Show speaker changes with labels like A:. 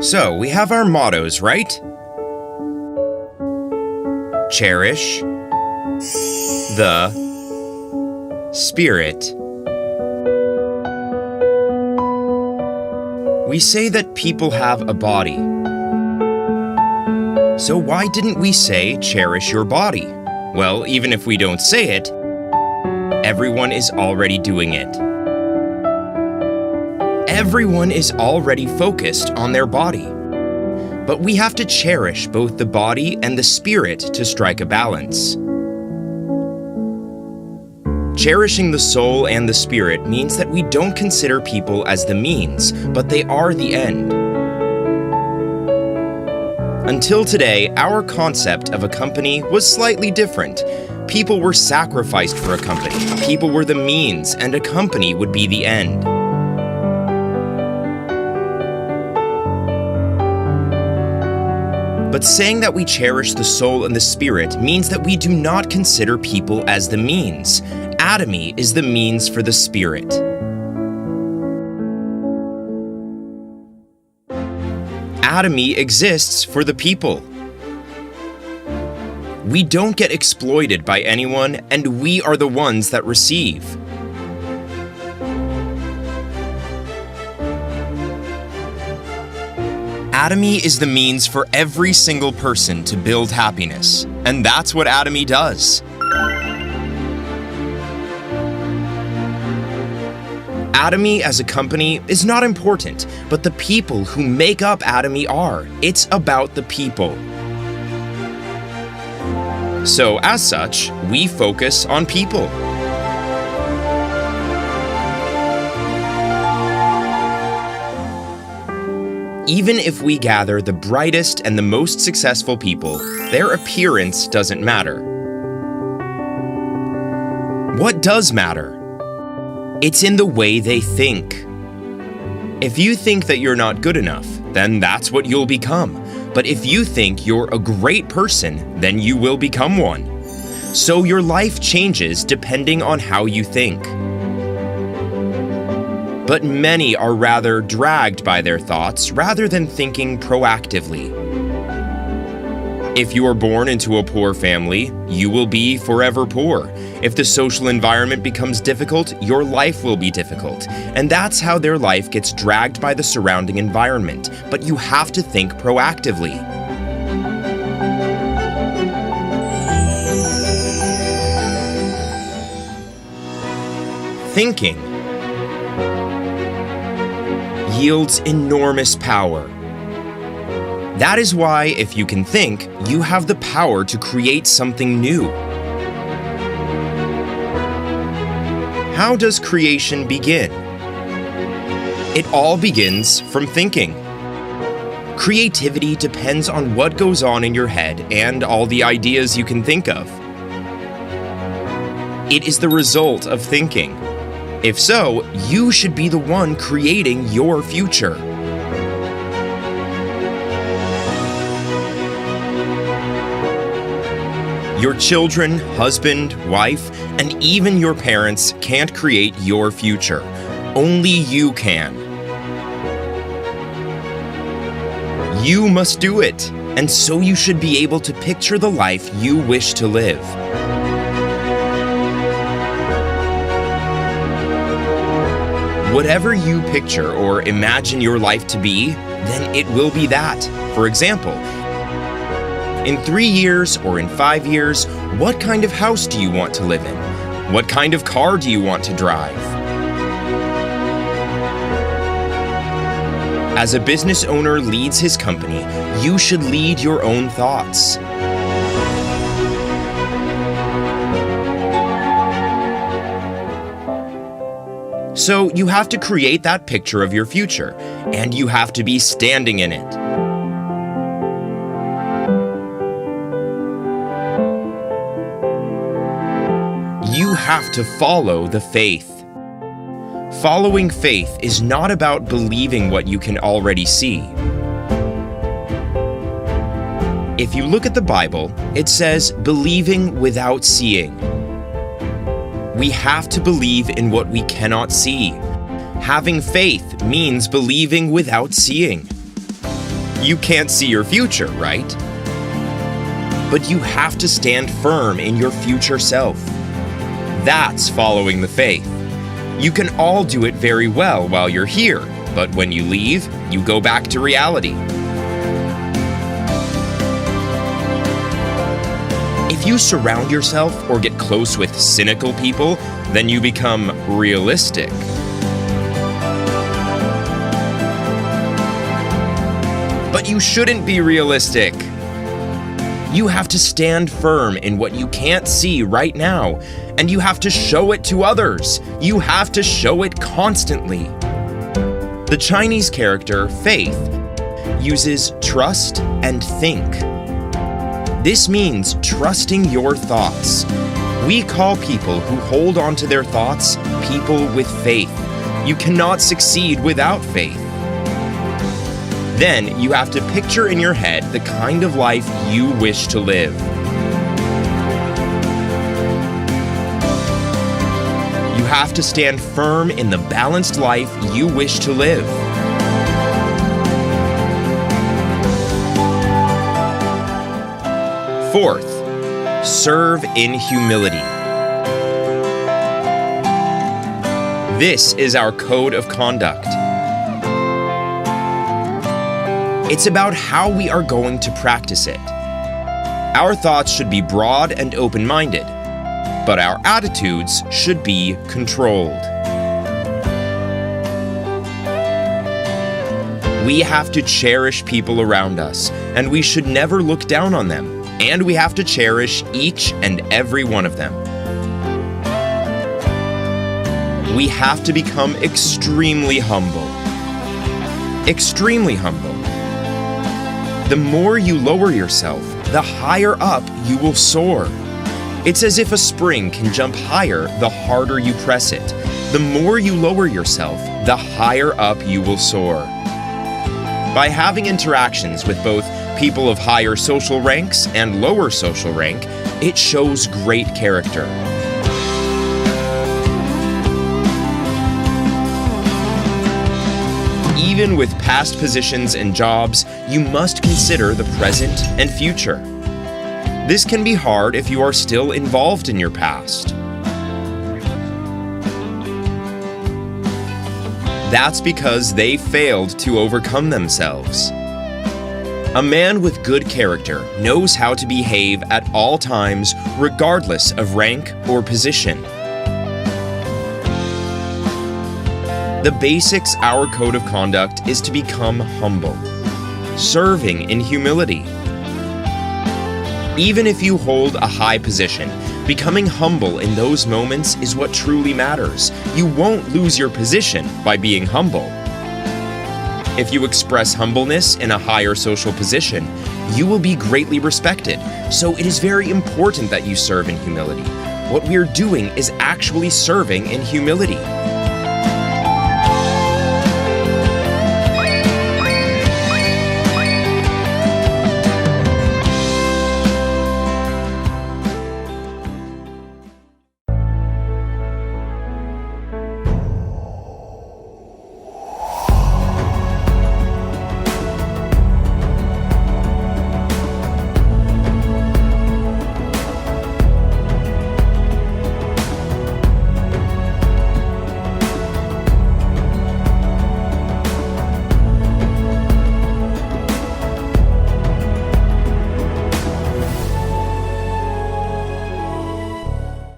A: So, we have our mottos, right? Cherish the Spirit. We say that people have a body. So why didn't we say cherish your body? Well, even if we don't say it, everyone is already doing it. Everyone is already focused on their body. But we have to cherish both the body and the spirit to strike a balance. Cherishing the soul and the spirit means that we don't consider people as the means, but they are the end. Until today, our concept of a company was slightly different. People were sacrificed for a company, people were the means, and a company would be the end. But saying that we cherish the soul and the spirit means that we do not consider people as the means. Atomy is the means for the spirit. Atomy exists for the people. We don't get exploited by anyone, and we are the ones that receive. Atomy is the means for every single person to build happiness, and that's what Atomy does. Atomy as a company is not important, but the people who make up Atomy are. It's about the people. So, as such, we focus on people. Even if we gather the brightest and the most successful people, their appearance doesn't matter. What does matter? It's in the way they think. If you think that you're not good enough, then that's what you'll become. But if you think you're a great person, then you will become one. So your life changes depending on how you think. But many are rather dragged by their thoughts rather than thinking proactively. If you are born into a poor family, you will be forever poor. If the social environment becomes difficult, your life will be difficult. And that's how their life gets dragged by the surrounding environment. But you have to think proactively. Thinking yields enormous power. That is why, if you can think, you have the power to create something new. How does creation begin? It all begins from thinking. Creativity depends on what goes on in your head and all the ideas you can think of. It is the result of thinking. If so, you should be the one creating your future. Your children, husband, wife, and even your parents can't create your future. Only you can. You must do it, and so you should be able to picture the life you wish to live. Whatever you picture or imagine your life to be, then it will be that. For example, in 3 years or in 5 years, what kind of house do you want to live in? What kind of car do you want to drive? As a business owner leads his company, you should lead your own thoughts. So you have to create that picture of your future, and you have to be standing in it. You have to follow the faith. Following faith is not about believing what you can already see. If you look at the Bible, it says, believing without seeing. We have to believe in what we cannot see. Having faith means believing without seeing. You can't see your future, right? But you have to stand firm in your future self. That's following the faith. You can all do it very well while you're here, but when you leave, you go back to reality. If you surround yourself or get close with cynical people, then you become realistic. But you shouldn't be realistic. You have to stand firm in what you can't see right now, and you have to show it to others. You have to show it constantly. The Chinese character, faith, uses trust and think. This means trusting your thoughts. We call people who hold on to their thoughts people with faith. You cannot succeed without faith. Then you have to picture in your head the kind of life you wish to live. You have to stand firm in the balanced life you wish to live. Fourth, serve in humility. This is our code of conduct. It's about how we are going to practice it. Our thoughts should be broad and open-minded, but our attitudes should be controlled. We have to cherish people around us, and we should never look down on them. And we have to cherish each and every one of them. We have to become extremely humble. Extremely humble. The more you lower yourself, the higher up you will soar. It's as if a spring can jump higher the harder you press it. The more you lower yourself, the higher up you will soar. By having interactions with both people of higher social ranks and lower social rank, it shows great character. Even with past positions and jobs, you must consider the present and future. This can be hard if you are still involved in your past. That's because they failed to overcome themselves. A man with good character knows how to behave at all times, regardless of rank or position. The basics our code of conduct is to become humble, serving in humility. Even if you hold a high position, becoming humble in those moments is what truly matters. You won't lose your position by being humble. If you express humbleness in a higher social position, you will be greatly respected. So it is very important that you serve in humility. What we are doing is actually serving in humility.